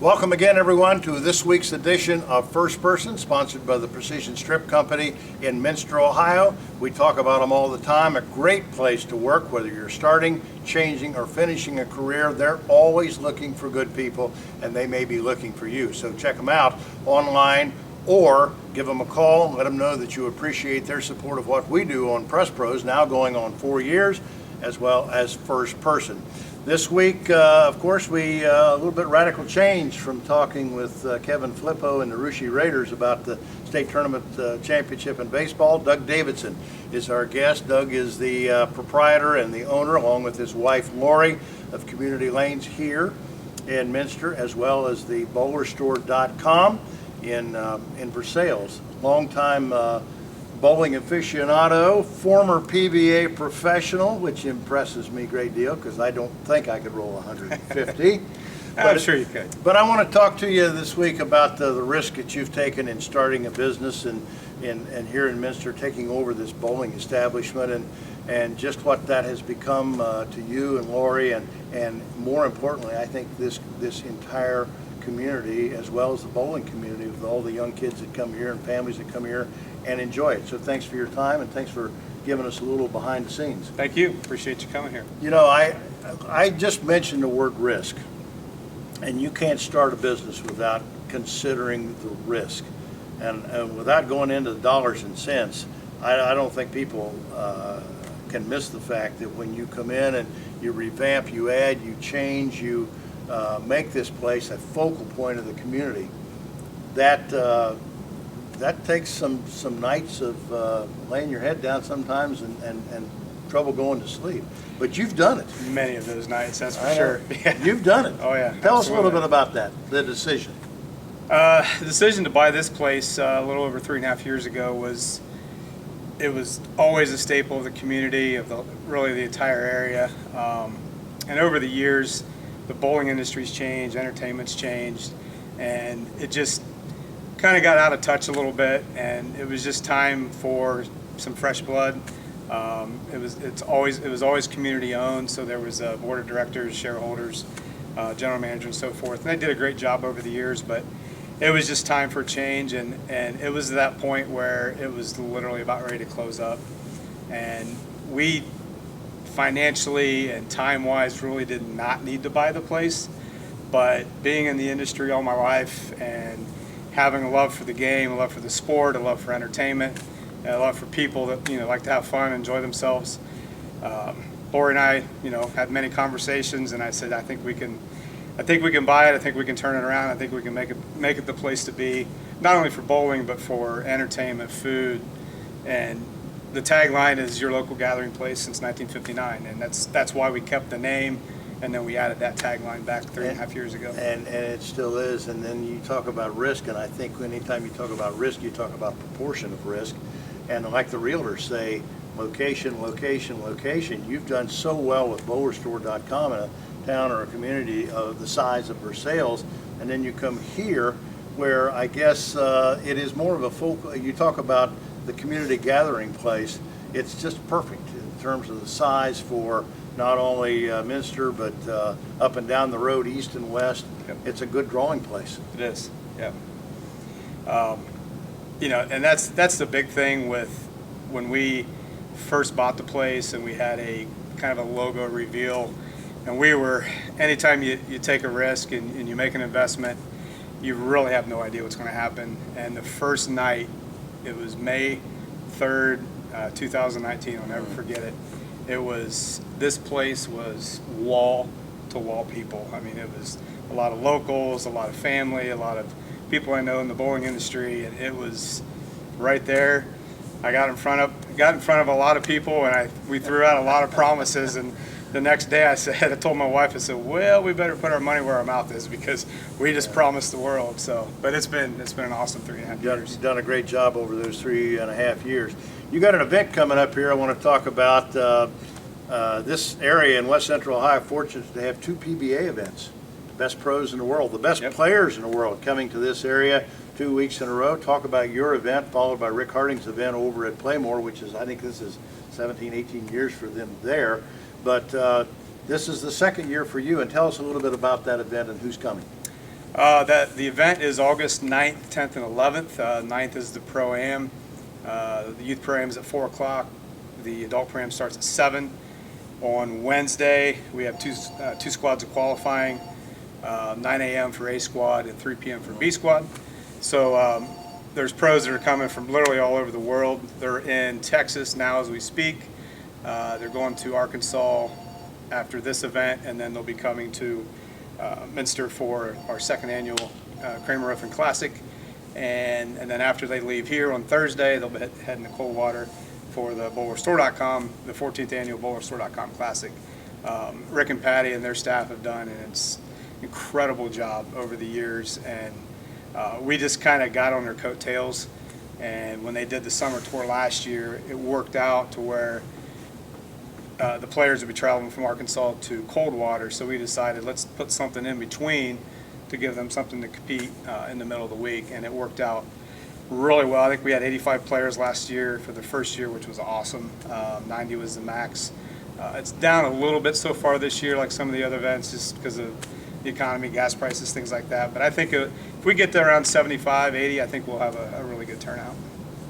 Welcome again, everyone, to this week's edition of First Person, sponsored by the Precision Strip Company in Minster, Ohio. We talk about them all the time. A great place to work, whether you're starting, changing, or finishing a career. They're always looking for good people, and they may be looking for you. So check them out online or give them a call and let them know that you appreciate their support of what we do on Press Pros, now going on 4 years, as well as First Person. This week, of course, we a little bit radical change from talking with Kevin Flippo and the Russia Raiders about the state tournament championship in baseball. Doug Davidson is our guest. Doug is the proprietor and the owner, along with his wife Lori, of Community Lanes here in Minster, as well as the bowlerstore.com in Versailles. Longtime bowling aficionado, former PBA professional, which impresses me a great deal because I don't think I could roll 150. I'm sure you could. But I want to talk to you this week about the risk that you've taken in starting a business and here in Minster, taking over this bowling establishment, and just what that has become to you and Lori, and more importantly, I think this entire community, as well as the bowling community, with all the young kids that come here and families that come here and enjoy it. So thanks for your time, and thanks for giving us a little behind the scenes. Thank you. Appreciate you coming here. You know, I just mentioned the word risk, and you can't start a business without considering the risk. And without going into the dollars and cents, I don't think people can miss the fact that when you come in and you revamp, you add, you change, you make this place a focal point of the community, that takes some nights of laying your head down sometimes and trouble going to sleep. But you've done it. Many of those nights, that's for sure. Yeah. You've done it. Oh yeah. Tell us a little bit about that, the decision. The decision to buy this place a little over 3.5 years ago was always a staple of the community, of really the entire area. And over the years, the bowling industry's changed, entertainment's changed, and it just kind of got out of touch a little bit, and it was just time for some fresh blood. It was always community owned, so there was a board of directors, shareholders, general manager, and so forth. And they did a great job over the years, but it was just time for a change, and it was that point where it was literally about ready to close up. And we financially and time-wise really did not need to buy the place, but being in the industry all my life and having a love for the game, a love for the sport, a love for entertainment, a love for people that like to have fun, enjoy themselves. Lori and I, had many conversations, and I said, I think we can buy it. I think we can turn it around. I think we can make it the place to be, not only for bowling but for entertainment, food, and the tagline is your local gathering place since 1959, and that's why we kept the name. And then we added that tagline back 3.5 years ago. And it still is. And then you talk about risk, and I think anytime you talk about risk, you talk about proportion of risk. And like the realtors say, location, location, location. You've done so well with bowlerstore.com in a town or a community of the size of Versailles, and then you come here where I guess it is more of a focal. You talk about the community gathering place. It's just perfect in terms of the size for not only Minster, but up and down the road, east and west. Yep. It's a good drawing place. It is, yeah. And that's the big thing with when we first bought the place, and we had a kind of a logo reveal, and anytime you take a risk and you make an investment, you really have no idea what's going to happen. And the first night, it was May 3rd, 2019, I'll never forget it. This place was wall to wall people. I mean, it was a lot of locals, a lot of family, a lot of people I know in the bowling industry, and it was right there. I got in front of a lot of people, and we threw out a lot of promises, and the next day I told my wife, I said, well, we better put our money where our mouth is, because we just promised the world. So, but it's been an awesome 3.5 years. You've done a great job over those 3.5 years. You got an event coming up here I want to talk about. This area in West Central Ohio, fortunate to have 2 PBA events. The best pros in the world, the best players in the world coming to this area 2 weeks in a row. Talk about your event, followed by Rick Harding's event over at Playmore, which is, I think this is 17, 18 years for them there. But this is the second year for you, and tell us a little bit about that event and who's coming. The event is August 9th, 10th, and 11th. 9th is the Pro-Am. The youth Pro-Am is at 4 o'clock. The adult Pro-Am starts at 7. On Wednesday, we have two squads of qualifying, 9 a.m. for A squad and 3 p.m. for B squad. So there's pros that are coming from literally all over the world. They're in Texas now as we speak. They're going to Arkansas after this event, and then they'll be coming to Minster for our second annual Kramer Roofing Classic. And then after they leave here on Thursday, they'll be heading to Coldwater for the BowlerStore.com, the 14th annual BowlerStore.com Classic. Rick and Patty and their staff have done an incredible job over the years, and we just kind of got on their coattails. And when they did the summer tour last year, it worked out to where the players would be traveling from Arkansas to Coldwater, so we decided let's put something in between to give them something to compete in the middle of the week, and it worked out really well. I think we had 85 players last year for the first year, which was awesome. 90 was the max. It's down a little bit so far this year, like some of the other events, just because of the economy, gas prices, things like that. But I think if we get there around 75, 80, I think we'll have a really good turnout.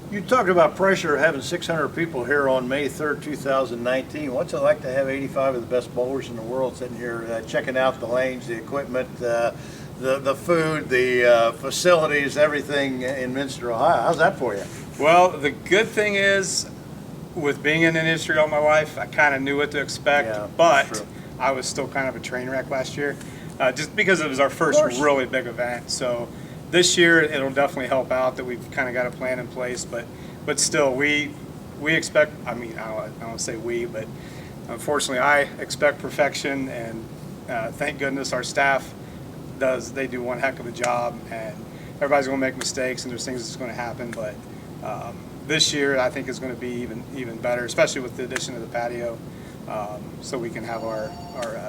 You talked about pressure of having 600 people here on May 3rd, 2019. What's it like to have 85 of the best bowlers in the world sitting here checking out the lanes, the equipment, the food, the facilities, everything in Minster, Ohio? How's that for you? Well, the good thing is, with being in the industry all my life, I kind of knew what to expect, Yeah, but true. I was still kind of a train wreck last year, just because it was our first really big event. So this year it'll definitely help out that we've kind of got a plan in place, but still we expect, I mean, I don't say we, but unfortunately I expect perfection, and thank goodness our staff they do one heck of a job, and everybody's going to make mistakes and there's things that's going to happen, but this year I think is going to be even better, especially with the addition of the patio, so we can have our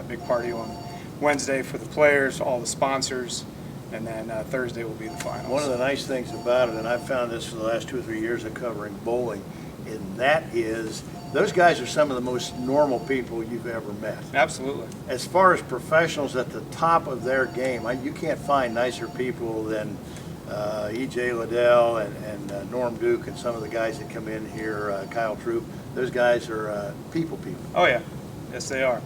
big party on Wednesday for the players, all the sponsors, and then Thursday will be the finals. One of the nice things about it, and I've found this for the last 2 or 3 years of covering bowling, and that is those guys are some of the most normal people you've ever met. Absolutely. As far as professionals at the top of their game, you can't find nicer people than E.J. Liddell and Norm Duke and some of the guys that come in here, Kyle Troop. Those guys are people. Oh yeah, yes they are.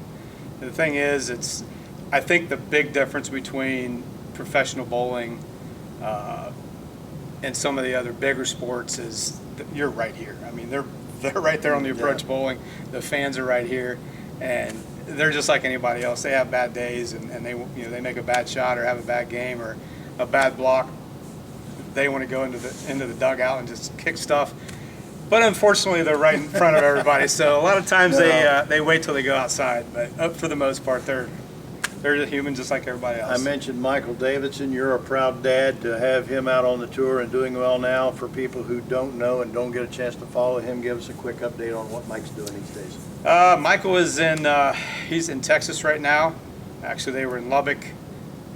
And the thing is, I think the big difference between professional bowling and some of the other bigger sports is that you're right here. I mean, they're right there on the approach bowling. The fans are right here, and they're just like anybody else. They have bad days, and they make a bad shot or have a bad game or a bad block. They want to go into the dugout and just kick stuff. But unfortunately, they're right in front of everybody. So a lot of times they wait till they go outside. But for the most part, they're just human, just like everybody else. I mentioned Michael Davidson. You're a proud dad to have him out on the tour and doing well now. For people who don't know and don't get a chance to follow him, give us a quick update on what Mike's doing these days. Michael is he's in Texas right now. Actually, they were in Lubbock.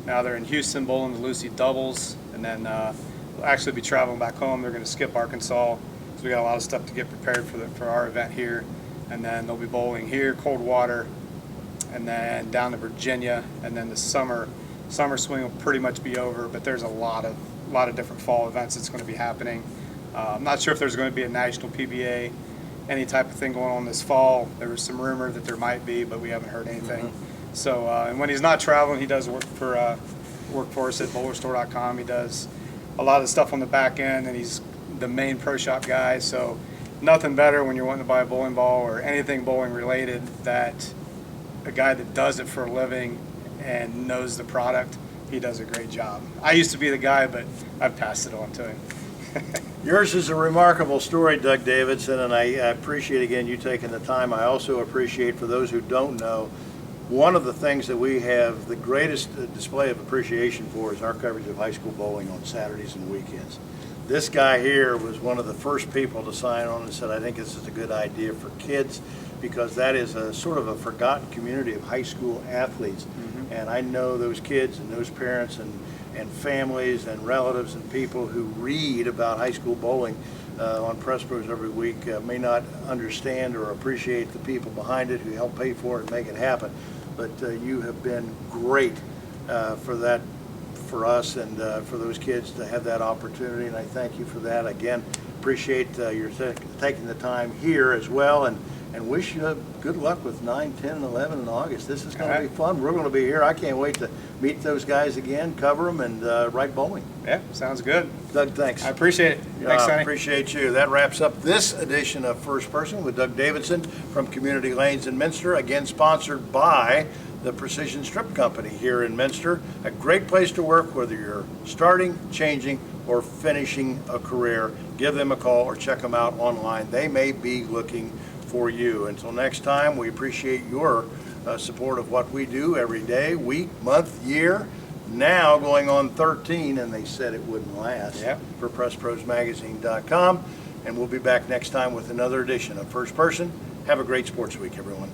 Now they're in Houston bowling the Lucy doubles, and then they'll actually be traveling back home. They're going to skip Arkansas, so we got a lot of stuff to get prepared for our event here, and then they'll be bowling here, Coldwater, and then down to Virginia, and then the summer swing will pretty much be over. But there's a lot of different fall events that's going to be happening. I'm not sure if there's going to be a national PBA, any type of thing going on this fall. There was some rumor that there might be, but we haven't heard anything. Mm-hmm. So, and when he's not traveling, he does work for us at BowlerStore.com. He does a lot of stuff on the back end, and he's the main pro shop guy. So, nothing better when you're wanting to buy a bowling ball or anything bowling related that a guy that does it for a living and knows the product. He does a great job. I used to be the guy, but I've passed it on to him. Yours is a remarkable story, Doug Davidson, and I appreciate, again, you taking the time. I also appreciate, for those who don't know, one of the things that we have the greatest display of appreciation for is our coverage of high school bowling on Saturdays and weekends. This guy here was one of the first people to sign on and said, I think this is a good idea for kids, because that is a sort of a forgotten community of high school athletes. Mm-hmm. And I know those kids and those parents and families and relatives and people who read about high school bowling on Press Pros every week may not understand or appreciate the people behind it who help pay for it and make it happen. But you have been great for that for us and for those kids to have that opportunity, and I thank you for that. Again, appreciate your taking the time here as well, and wish you good luck with 9, 10, and 11 in August. This is going to be fun. We're going to be here. I can't wait to meet those guys again, cover them, and write bowling. Yeah, sounds good. Doug, thanks. I appreciate it. Thanks, Sonny. Appreciate you. That wraps up this edition of First Person with Doug Davidson from Community Lanes in Minster, again sponsored by the Precision Strip Company here in Minster. A great place to work whether you're starting, changing, or finishing a career. Give them a call or check them out online. They may be looking for you. Until next time, we appreciate your support of what we do every day, week, month, year. Now going on 13, and they said it wouldn't last, for PressProsMagazine.com. And we'll be back next time with another edition of First Person. Have a great sports week, everyone.